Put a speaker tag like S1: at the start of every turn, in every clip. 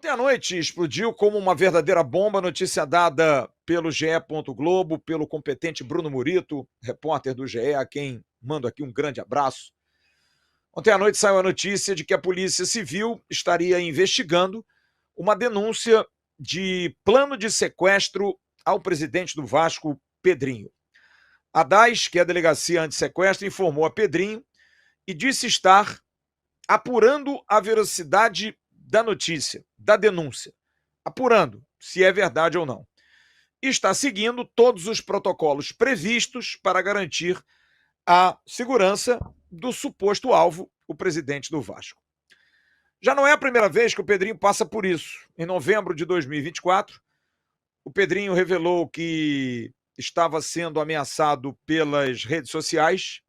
S1: Ontem à noite explodiu como uma verdadeira bomba notícia dada pelo GE. Globo, pelo competente Bruno Murito, repórter do GE, a quem mando aqui um grande abraço. Ontem à noite saiu a notícia de que a Polícia Civil estaria investigando uma denúncia de plano de sequestro ao presidente do Vasco, Pedrinho. A DAS, que é a Delegacia Antissequestro, informou a Pedrinho e disse estar apurando a veracidade da notícia, da denúncia, apurando se é verdade ou não. E está seguindo todos os protocolos previstos para garantir a segurança do suposto alvo, o presidente do Vasco. Já não é a primeira vez que o Pedrinho passa por isso. Em novembro de 2024, o Pedrinho revelou que estava sendo ameaçado pelas redes sociais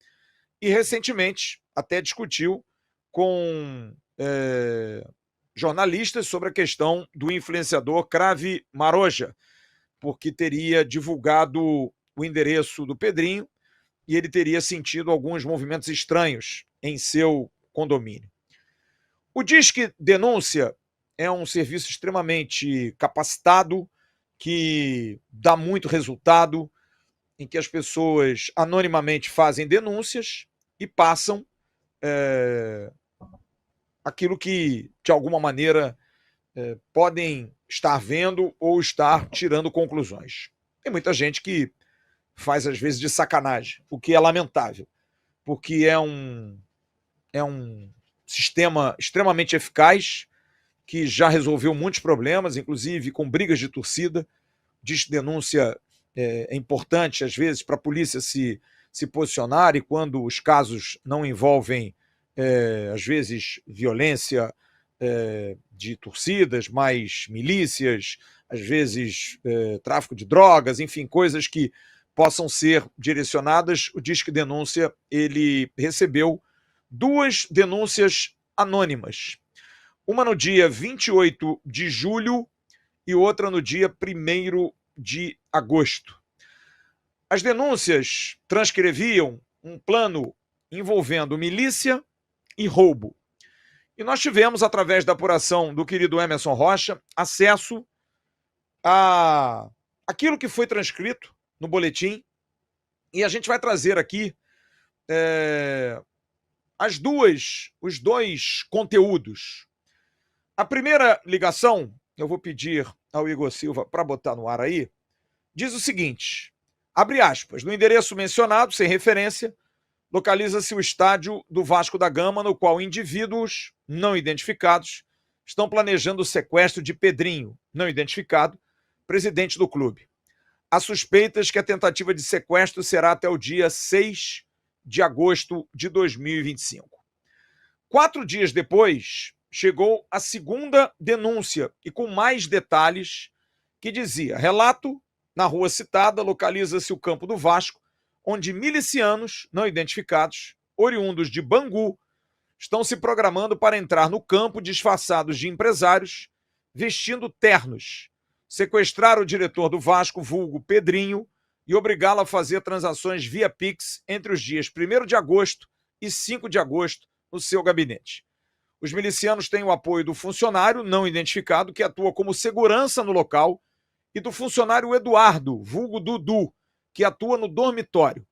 S1: e recentemente até discutiu com jornalistas sobre a questão do influenciador Crave Maroja, porque teria divulgado o endereço do Pedrinho e ele teria sentido alguns movimentos estranhos em seu condomínio. O Disque Denúncia é um serviço extremamente capacitado, que dá muito resultado, em que as pessoas anonimamente fazem denúncias e passam aquilo que, de alguma maneira, podem estar vendo ou estar tirando conclusões. Tem muita gente que faz, às vezes, de sacanagem, o que é lamentável, porque é um sistema extremamente eficaz, que já resolveu muitos problemas, inclusive com brigas de torcida. Diz denúncia é importante, às vezes, para a polícia se posicionar, e quando os casos não envolvem, às vezes, violência de torcidas, mas milícias, às vezes tráfico de drogas, enfim, coisas que possam ser direcionadas. O Disque Denúncia, ele recebeu 2 denúncias anônimas. Uma no dia 28 de julho e outra no dia 1º de agosto. As denúncias transcreviam um plano envolvendo milícia e roubo. E nós tivemos, através da apuração do querido Emerson Rocha, acesso a aquilo que foi transcrito no boletim, e a gente vai trazer aqui os dois conteúdos. A primeira ligação, eu vou pedir ao Igor Silva para botar no ar aí, diz o seguinte, abre aspas, no endereço mencionado, sem referência, localiza-se o estádio do Vasco da Gama, no qual indivíduos não identificados estão planejando o sequestro de Pedrinho, não identificado, presidente do clube. Há suspeitas que a tentativa de sequestro será até o dia 6 de agosto de 2025. 4 dias depois, chegou a segunda denúncia, e com mais detalhes, que dizia, relato, na rua citada, localiza-se o campo do Vasco, onde milicianos não identificados, oriundos de Bangu, estão se programando para entrar no campo disfarçados de empresários, vestindo ternos, sequestrar o diretor do Vasco, vulgo Pedrinho, e obrigá-lo a fazer transações via Pix entre os dias 1º de agosto e 5 de agosto no seu gabinete. Os milicianos têm o apoio do funcionário não identificado, que atua como segurança no local, e do funcionário Eduardo, vulgo Dudu, que atua no dormitório.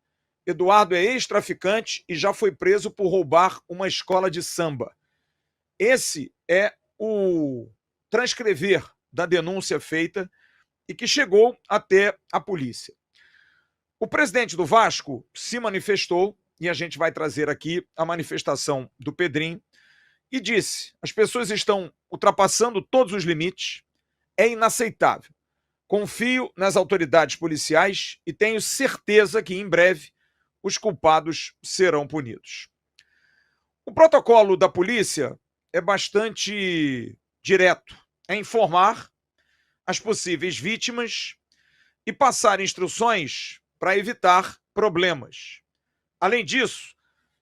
S1: Eduardo é ex-traficante e já foi preso por roubar uma escola de samba. Esse é o transcrever da denúncia feita e que chegou até a polícia. O presidente do Vasco se manifestou, e a gente vai trazer aqui a manifestação do Pedrinho, e disse, as pessoas estão ultrapassando todos os limites, é inaceitável. Confio nas autoridades policiais e tenho certeza que, em breve, os culpados serão punidos. O protocolo da polícia é bastante direto, é informar as possíveis vítimas e passar instruções para evitar problemas. Além disso,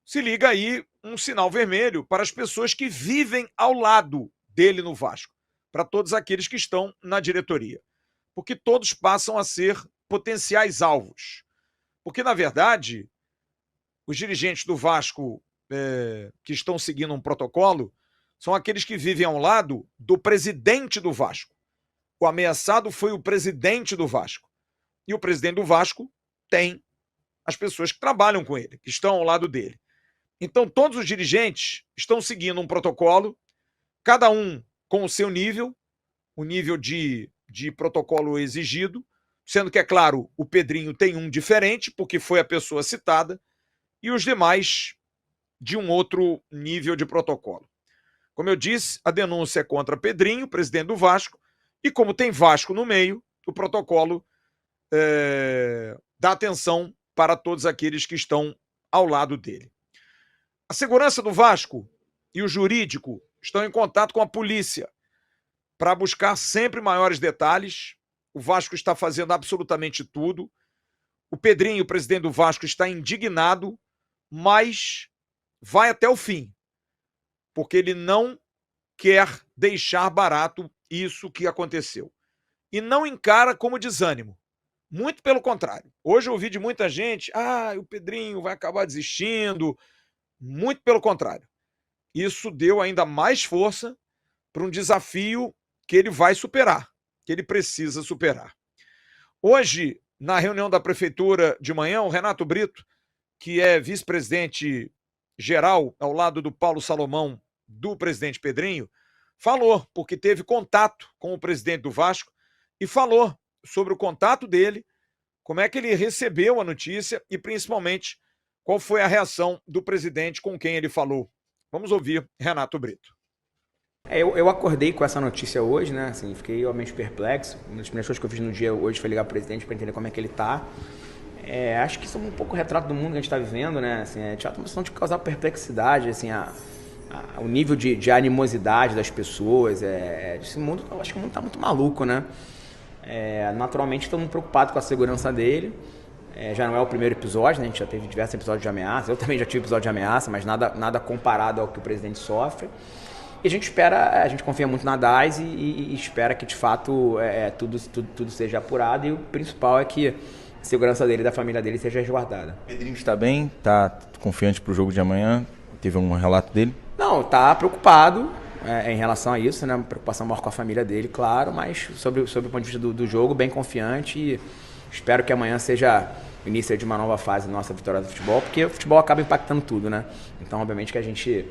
S1: se liga aí um sinal vermelho para as pessoas que vivem ao lado dele no Vasco, para todos aqueles que estão na diretoria, porque todos passam a ser potenciais alvos. Porque, na verdade, os dirigentes do Vasco que estão seguindo um protocolo são aqueles que vivem ao lado do presidente do Vasco. O ameaçado foi o presidente do Vasco. E o presidente do Vasco tem as pessoas que trabalham com ele, que estão ao lado dele. Então, todos os dirigentes estão seguindo um protocolo, cada um com o seu nível, o nível de protocolo exigido, sendo que, é claro, o Pedrinho tem um diferente, porque foi a pessoa citada, e os demais de um outro nível de protocolo. Como eu disse, a denúncia é contra Pedrinho, presidente do Vasco, e como tem Vasco no meio, o protocolo dá atenção para todos aqueles que estão ao lado dele. A segurança do Vasco e o jurídico estão em contato com a polícia para buscar sempre maiores detalhes. O Vasco está fazendo absolutamente tudo. O Pedrinho, o presidente do Vasco, está indignado, mas vai até o fim, porque ele não quer deixar barato isso que aconteceu. E não encara como desânimo. Muito pelo contrário. Hoje eu ouvi de muita gente, o Pedrinho vai acabar desistindo. Muito pelo contrário. Isso deu ainda mais força para um desafio que ele vai superar, que ele precisa superar. Hoje, na reunião da prefeitura de manhã, o Renato Brito, que é vice-presidente geral ao lado do Paulo Salomão, do presidente Pedrinho, falou, porque teve contato com o presidente do Vasco e falou sobre o contato dele, como é que ele recebeu a notícia e, principalmente, qual foi a reação do presidente com quem ele falou. Vamos ouvir Renato Brito.
S2: Eu acordei com essa notícia hoje, né? Assim, fiquei realmente perplexo. Uma das primeiras coisas que eu fiz no dia hoje foi ligar pro presidente para entender como é que ele tá. Acho que isso é um pouco o retrato do mundo que a gente está vivendo, né? Assim, tinha uma questão de causar perplexidade, assim, o nível de animosidade das pessoas. Esse mundo, eu acho que o mundo está muito maluco, né? Naturalmente, estamos preocupados com a segurança dele. Já não é o primeiro episódio, né? A gente já teve diversos episódios de ameaça. Eu também já tive episódio de ameaça, mas nada comparado ao que o presidente sofre. E a gente confia muito na DAS e espera que, de fato, tudo seja apurado. E o principal é que a segurança dele e da família dele seja resguardada.
S3: Pedrinho está bem? Está confiante para o jogo de amanhã? Teve um relato dele?
S2: Não, está preocupado em relação a isso, né? Preocupação maior com a família dele, claro, mas sobre o ponto de vista do jogo, bem confiante e espero que amanhã seja o início de uma nova fase da nossa vitória do futebol, porque o futebol acaba impactando tudo, né? Então, obviamente, que a gente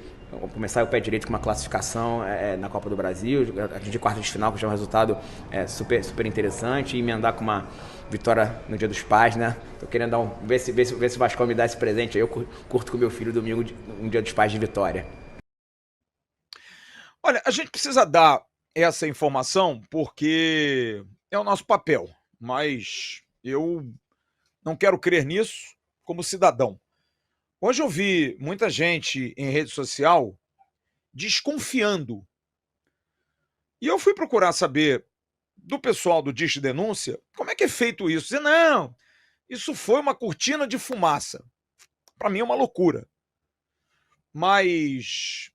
S2: começar o pé direito com uma classificação na Copa do Brasil, a gente de quarta de final, que já é um resultado super interessante, e emendar com uma vitória no Dia dos Pais, né? Tô querendo ver se o Vasco me dá esse presente aí. Eu curto com meu filho domingo, um Dia dos Pais de vitória.
S1: Olha, a gente precisa dar essa informação porque é o nosso papel, mas eu não quero crer nisso como cidadão. Hoje eu vi muita gente em rede social desconfiando. E eu fui procurar saber do pessoal do Disque Denúncia como é que é feito isso. Dizer, não, isso foi uma cortina de fumaça. Para mim é uma loucura. Mas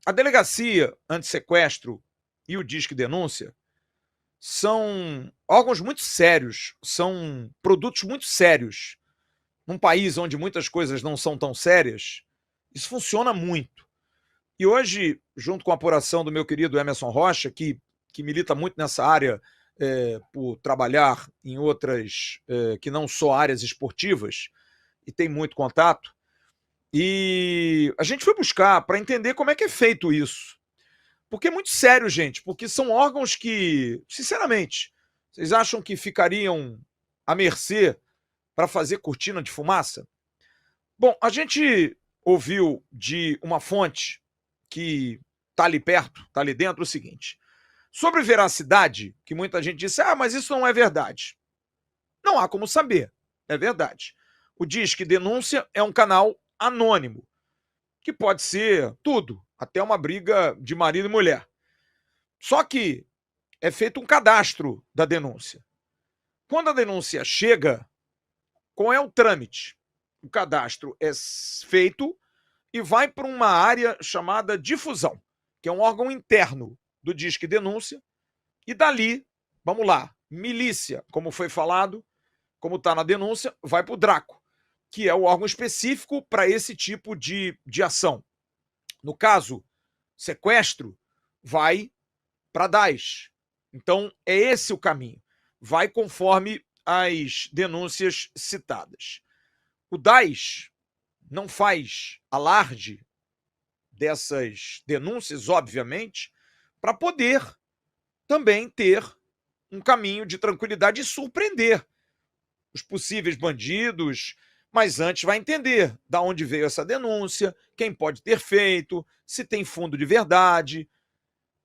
S1: a Delegacia Antissequestro e o Disque Denúncia são órgãos muito sérios, são produtos muito sérios. Num país onde muitas coisas não são tão sérias, isso funciona muito. E hoje, junto com a apuração do meu querido Emerson Rocha, que milita muito nessa área por trabalhar em outras que não só áreas esportivas, e tem muito contato, e a gente foi buscar para entender como é que é feito isso. Porque é muito sério, gente, porque são órgãos que, sinceramente, vocês acham que ficariam à mercê para fazer cortina de fumaça? Bom, a gente ouviu de uma fonte que está ali perto, está ali dentro, o seguinte. Sobre veracidade, que muita gente disse, mas isso não é verdade. Não há como saber, é verdade. O Disque Denúncia é um canal anônimo, que pode ser tudo, até uma briga de marido e mulher. Só que é feito um cadastro da denúncia. Quando a denúncia chega, qual é o trâmite? O cadastro é feito e vai para uma área chamada difusão, que é um órgão interno do Disque Denúncia, e dali, vamos lá, milícia, como foi falado, como está na denúncia, vai para o Draco, que é o órgão específico para esse tipo de ação. No caso, sequestro, vai para Daesh. Então, é esse o caminho. Vai conforme as denúncias citadas. O Daesh não faz alarde dessas denúncias, obviamente, para poder também ter um caminho de tranquilidade e surpreender os possíveis bandidos, mas antes vai entender de onde veio essa denúncia, quem pode ter feito, se tem fundo de verdade,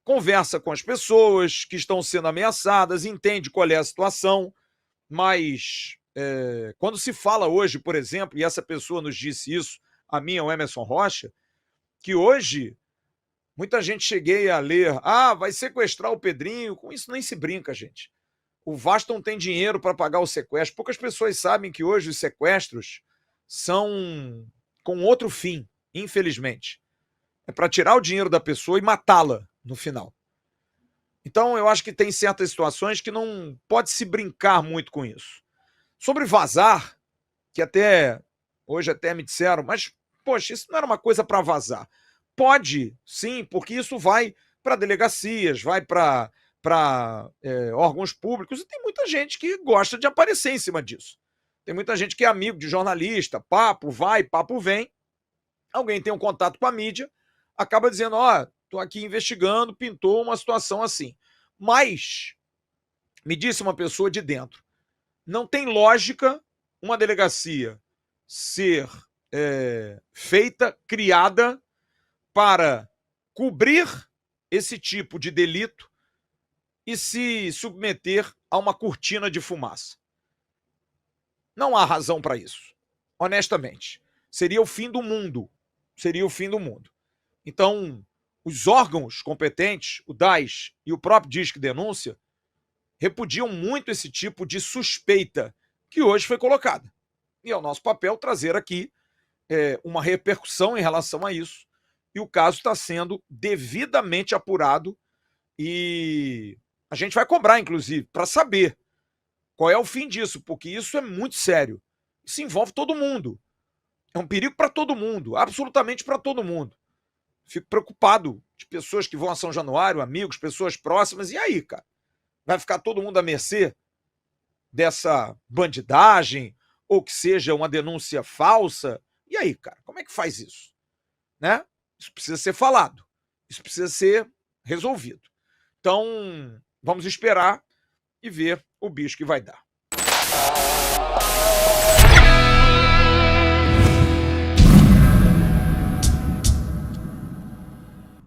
S1: conversa com as pessoas que estão sendo ameaçadas, entende qual é a situação, mas quando se fala hoje, por exemplo, e essa pessoa nos disse isso, a mim, o Emerson Rocha, que hoje muita gente cheguei a ler, vai sequestrar o Pedrinho, com isso nem se brinca, gente. O Vasco não tem dinheiro para pagar o sequestro. Poucas pessoas sabem que hoje os sequestros são com outro fim, infelizmente. É para tirar o dinheiro da pessoa e matá-la no final. Então, eu acho que tem certas situações que não pode se brincar muito com isso. Sobre vazar, que hoje até me disseram, mas, poxa, isso não era uma coisa para vazar. Pode, sim, porque isso vai para delegacias, vai para órgãos públicos, e tem muita gente que gosta de aparecer em cima disso. Tem muita gente que é amigo de jornalista, papo vai, papo vem. Alguém tem um contato com a mídia, acaba dizendo, estou aqui investigando, pintou uma situação assim. Mas, me disse uma pessoa de dentro, não tem lógica uma delegacia ser feita, criada para cobrir esse tipo de delito e se submeter a uma cortina de fumaça. Não há razão para isso, honestamente. Seria o fim do mundo. Seria o fim do mundo. Então, os órgãos competentes, o DAS e o próprio Disque Denúncia, repudiam muito esse tipo de suspeita que hoje foi colocada. E é o nosso papel trazer aqui uma repercussão em relação a isso. E o caso está sendo devidamente apurado e a gente vai cobrar, inclusive, para saber qual é o fim disso, porque isso é muito sério. Isso envolve todo mundo. É um perigo para todo mundo, absolutamente para todo mundo. Fico preocupado de pessoas que vão a São Januário, amigos, pessoas próximas, e aí, cara? Vai ficar todo mundo à mercê dessa bandidagem ou que seja uma denúncia falsa? E aí, cara? Como é que faz isso? Né? Isso precisa ser falado. Isso precisa ser resolvido. Então, vamos esperar e ver o bicho que vai dar.